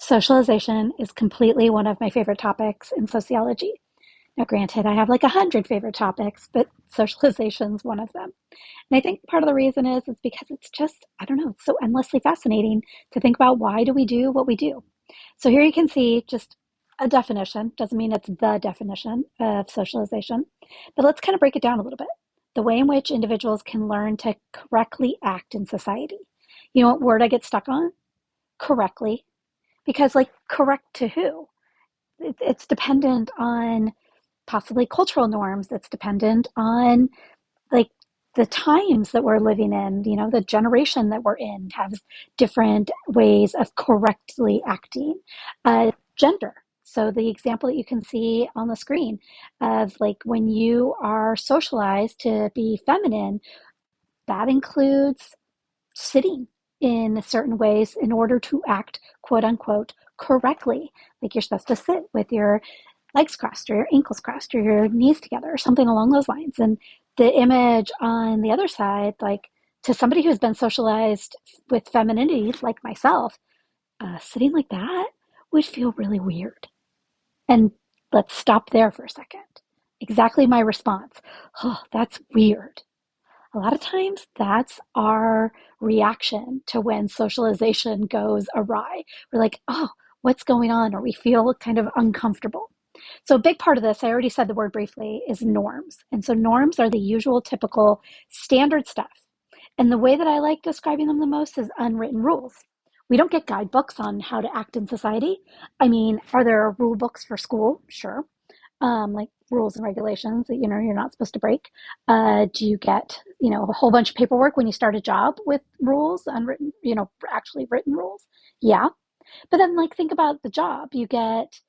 Socialization is completely one of my favorite topics in sociology. Now, granted, I have like 100 favorite topics, but socialization's one of them. And I think part of the reason is because it's just, I don't know, it's so endlessly fascinating to think about why do we do what we do. So here you can see just a definition. Doesn't mean it's the definition of socialization, but let's kind of break it down a little bit. The way in which individuals can learn to correctly act in society. You know what word I get stuck on? Correctly. Because, like, correct to who? It's dependent on possibly cultural norms. It's dependent on, like, the times that we're living in, the generation that we're in has different ways of correctly acting. Gender. So the example that you can see on the screen of like when you are socialized to be feminine, that includes sitting in certain ways in order to act quote unquote correctly. Like you're supposed to sit with your legs crossed or your ankles crossed or your knees together or something along those lines. And the image on the other side, like to somebody who's been socialized with femininity like myself, sitting like that would feel really weird. And let's stop there for a second. Exactly my response. Oh, that's weird. A lot of times that's our reaction to when socialization goes awry. We're like, oh, what's going on? Or we feel kind of uncomfortable. So a big part of this, I already said the word briefly, is norms. And so norms are the usual, typical, standard stuff. And the way that I like describing them the most is unwritten rules. We don't get guidebooks on how to act in society. I mean, are there rule books for school? Sure. Like rules and regulations that you're not supposed to break. Do you get a whole bunch of paperwork when you start a job with rules, unwritten, actually written rules? Yeah, but then like think about the job. You get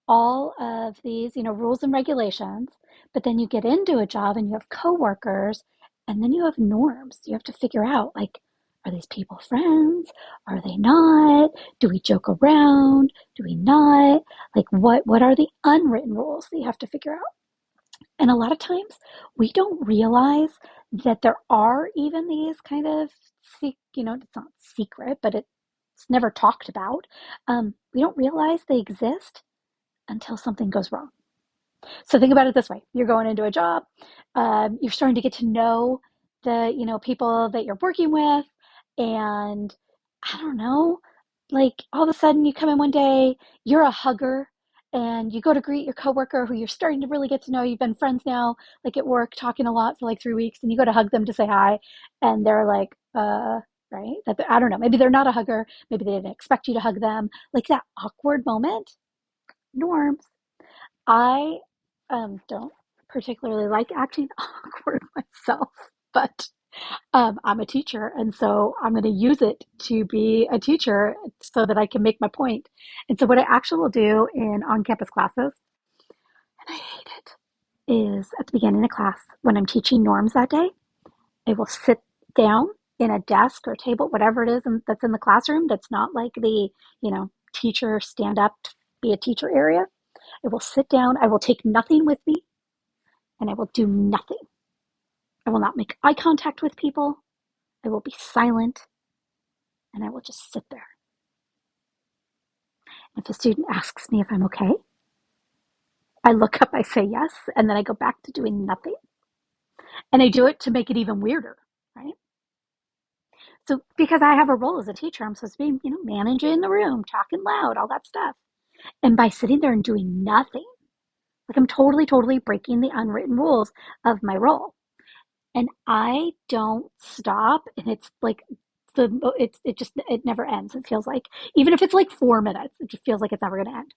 all of these rules and regulations, but then you get into a job and you have coworkers, and then you have norms. You have to figure out like, are these people friends? Are they not? Do we joke around? Do we not? Like what are the unwritten rules that you have to figure out? And a lot of times we don't realize that there are even these kind of, it's not secret, but it's never talked about. We don't realize they exist until something goes wrong. So think about it this way. You're going into a job. You're starting to get to know the, people that you're working with. And I don't know, like all of a sudden you come in one day, you're a hugger and you go to greet your coworker who you're starting to really get to know. You've been friends now, like at work, talking a lot for like 3 weeks, and you go to hug them to say hi. And they're like, right? I don't know. Maybe they're not a hugger. Maybe they didn't expect you to hug them. Like that awkward moment, norms. I don't particularly like acting awkward myself, but I'm a teacher, and so I'm going to use it to be a teacher so that I can make my point. And so, what I actually will do in on campus classes, and I hate it, is at the beginning of class, when I'm teaching norms that day, I will sit down in a desk or table, whatever it is that's in the classroom that's not like the, teacher stand up, be a teacher area. I will sit down, I will take nothing with me, and I will do nothing. I will not make eye contact with people. I will be silent, and I will just sit there. If a student asks me if I'm okay, I look up, I say yes, and then I go back to doing nothing. And I do it to make it even weirder, right? So because I have a role as a teacher, I'm supposed to be, managing the room, talking loud, all that stuff. And by sitting there and doing nothing, like I'm totally, totally breaking the unwritten rules of my role. And I don't stop. And it's like it never ends. It feels like, even if it's like 4 minutes, it just feels like it's never going to end.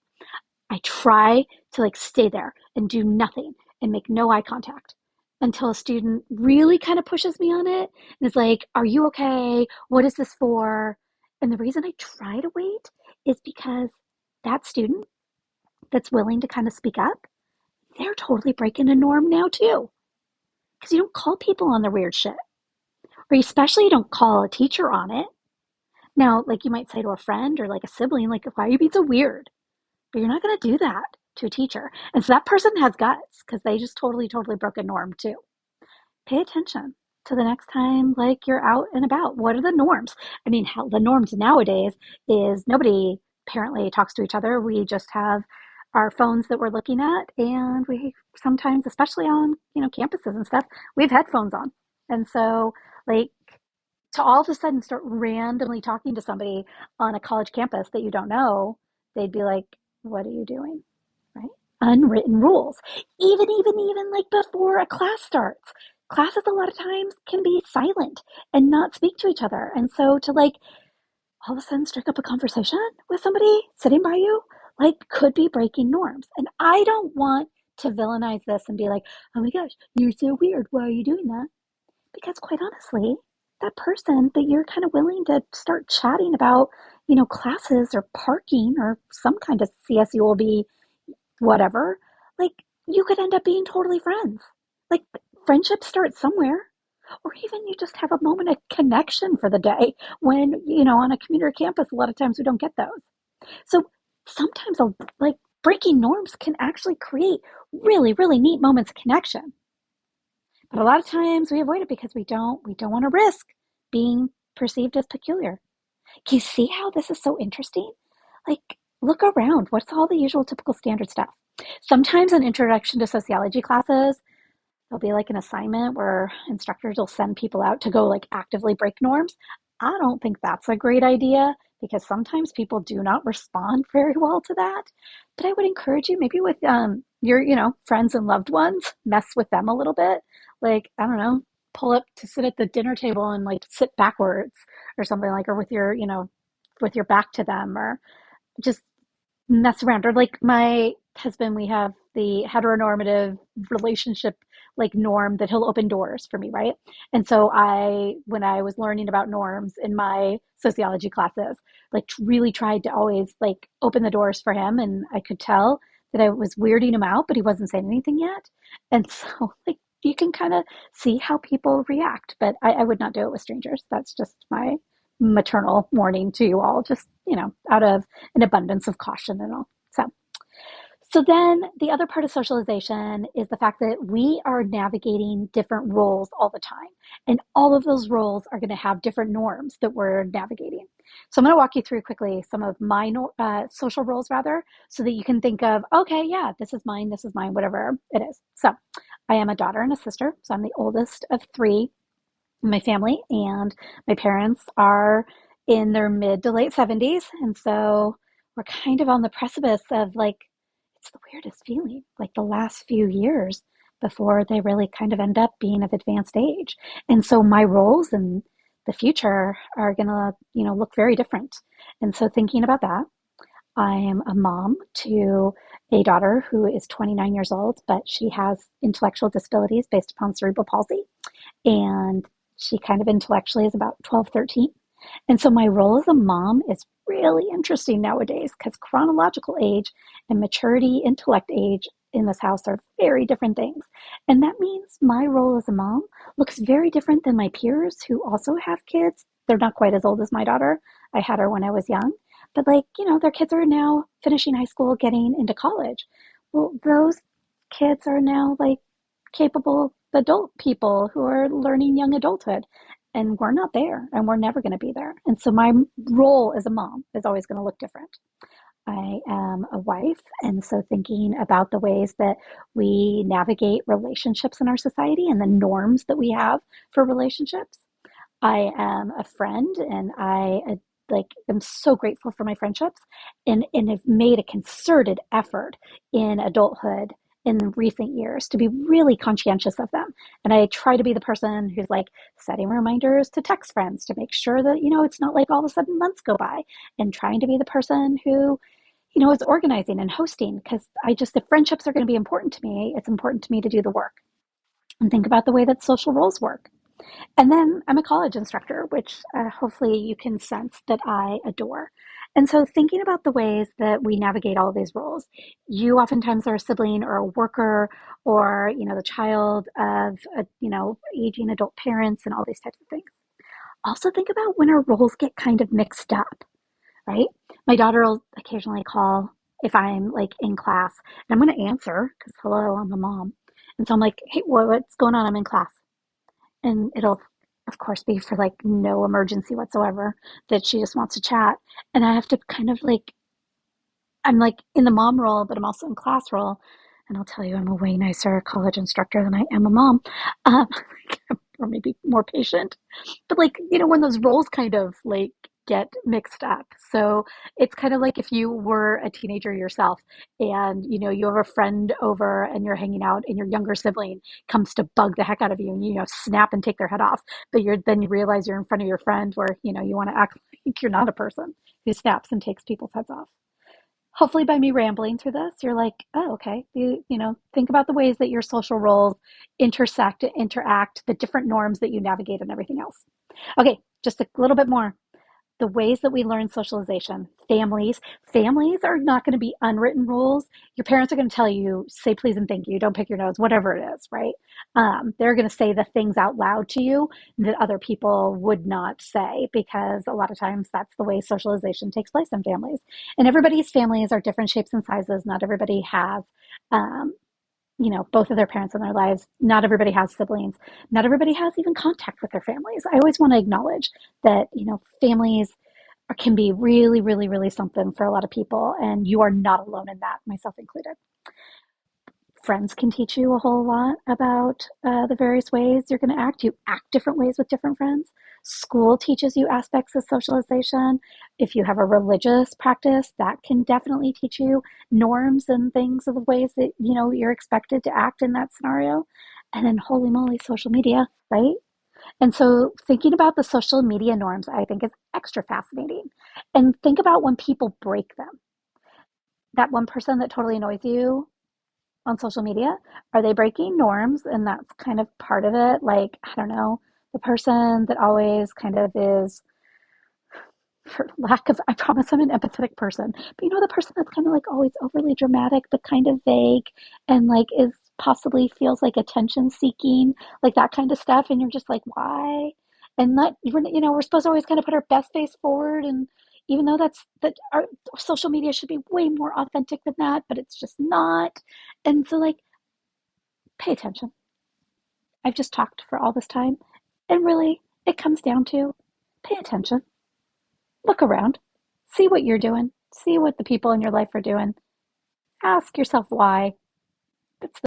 I try to like stay there and do nothing and make no eye contact until a student really kind of pushes me on it and is like, are you okay? What is this for? And the reason I try to wait is because that student that's willing to kind of speak up, they're totally breaking a norm now too. Because you don't call people on their weird shit. Or especially you don't call a teacher on it. Now, like you might say to a friend or like a sibling, like, why are you being so weird? But you're not going to do that to a teacher. And so that person has guts because they just totally, totally broke a norm too. Pay attention to the next time, like you're out and about. What are the norms? I mean, how the norms nowadays is nobody apparently talks to each other. We just have our phones that we're looking at, and we sometimes, especially on, campuses and stuff, we have headphones on. And so, like, to all of a sudden start randomly talking to somebody on a college campus that you don't know, they'd be like, "What are you doing?" Right? Unwritten rules. Even like before a class starts. Classes a lot of times can be silent and not speak to each other. And so to like all of a sudden strike up a conversation with somebody sitting by you, like could be breaking norms. And I don't want to villainize this and be like, "Oh my gosh, you're so weird. Why are you doing that?" Because quite honestly, that person that you're kind of willing to start chatting about, classes or parking or some kind of CSULB, whatever, like you could end up being totally friends. Like friendships start somewhere. Or even you just have a moment of connection for the day when, on a community campus, a lot of times we don't get those. So sometimes like breaking norms can actually create really, really neat moments of connection. But a lot of times we avoid it because we don't want to risk being perceived as peculiar. Can you see how this is so interesting? Like, look around. What's all the usual typical standard stuff? Sometimes in introduction to sociology classes, there'll be like an assignment where instructors will send people out to go like actively break norms. I don't think that's a great idea because sometimes people do not respond very well to that. But I would encourage you maybe with your, friends and loved ones, mess with them a little bit. Like, I don't know, pull up to sit at the dinner table and like sit backwards or something like, or with your back to them, or just mess around. Or like my husband, we have the heteronormative relationship like norm that he'll open doors for me, right? And so when I was learning about norms in my sociology classes, like really tried to always like open the doors for him, and I could tell that I was weirding him out, but he wasn't saying anything yet. And so like you can kind of see how people react, but I would not do it with strangers. That's just my maternal warning to you all, just, out of an abundance of caution and all. So then the other part of socialization is the fact that we are navigating different roles all the time. And all of those roles are going to have different norms that we're navigating. So I'm going to walk you through quickly some of my social roles, rather, so that you can think of, okay, yeah, this is mine, whatever it is. So I am a daughter and a sister. So I'm the oldest of three in my family, and my parents are in their mid to late 70s. And so we're kind of on the precipice of like, it's the weirdest feeling, like the last few years before they really kind of end up being of advanced age. And so my roles in the future are going to, look very different. And so thinking about that, I am a mom to a daughter who is 29 years old, but she has intellectual disabilities based upon cerebral palsy. And she kind of intellectually is about 12, 13. And so my role as a mom is really interesting nowadays because chronological age and maturity, intellect age in this house are very different things. And that means my role as a mom looks very different than my peers who also have kids. They're not quite as old as my daughter. I had her when I was young, but like, their kids are now finishing high school, getting into college. Well, those kids are now like capable adult people who are learning young adulthood. And we're not there, and we're never going to be there. And so my role as a mom is always going to look different. I am a wife, and so thinking about the ways that we navigate relationships in our society and the norms that we have for relationships. I am a friend, and I like am so grateful for my friendships, and have made a concerted effort in adulthood in recent years to be really conscientious of them. And I try to be the person who's like setting reminders to text friends to make sure that, it's not like all of a sudden months go by, and trying to be the person who, is organizing and hosting, because if friendships are going to be important to me, it's important to me to do the work and think about the way that social roles work. And then I'm a college instructor, which hopefully you can sense that I adore. And so thinking about the ways that we navigate all of these roles, you oftentimes are a sibling or a worker, or, the child of, aging adult parents and all these types of things. Also think about when our roles get kind of mixed up, right? My daughter will occasionally call if I'm like in class, and I'm going to answer because hello, I'm a mom. And so I'm like, hey, what's going on? I'm in class. And it'll of course be for like no emergency whatsoever, that she just wants to chat, and I have to kind of like I'm like in the mom role, but I'm also in class role. And I'll tell you, I'm a way nicer college instructor than I am a mom, um, or maybe more patient. But like, when those roles kind of like get mixed up. So it's kind of like if you were a teenager yourself and you have a friend over and you're hanging out and your younger sibling comes to bug the heck out of you and snap and take their head off. But then you realize you're in front of your friend where you want to act like you're not a person who snaps and takes people's heads off. Hopefully by me rambling through this, you're like, oh, okay. Think about the ways that your social roles intersect, interact, the different norms that you navigate and everything else. Okay, just a little bit more. The ways that we learn socialization. Families are not going to be unwritten rules. Your parents are going to tell you, say please and thank you, don't pick your nose, whatever it is, right? They're going to say the things out loud to you that other people would not say, because a lot of times that's the way socialization takes place in families. And everybody's families are different shapes and sizes. Not everybody has um, both of their parents in their lives. Not everybody has siblings. Not everybody has even contact with their families. I always want to acknowledge that, families can be really, really, really something for a lot of people, and you are not alone in that, myself included. Friends can teach you a whole lot about the various ways you're going to act. You act different ways with different friends. School teaches you aspects of socialization. If you have a religious practice, that can definitely teach you norms and things of the ways that you're expected to act in that scenario. And then, holy moly, social media, right? And so, thinking about the social media norms, I think, is extra fascinating. And think about when people break them. That one person that totally annoys you on social media? Are they breaking norms? And that's kind of part of it. Like, I don't know, the person that always kind of is, for lack of, I promise I'm an empathetic person, but the person that's kind of like always overly dramatic, but kind of vague and like is possibly feels like attention seeking, like that kind of stuff. And you're just like, why? And not, we're supposed to always kind of put our best face forward. And even though that our social media should be way more authentic than that, but it's just not. And so, like, pay attention. I've just talked for all this time. And really, it comes down to pay attention, look around, see what you're doing, see what the people in your life are doing, ask yourself why. It's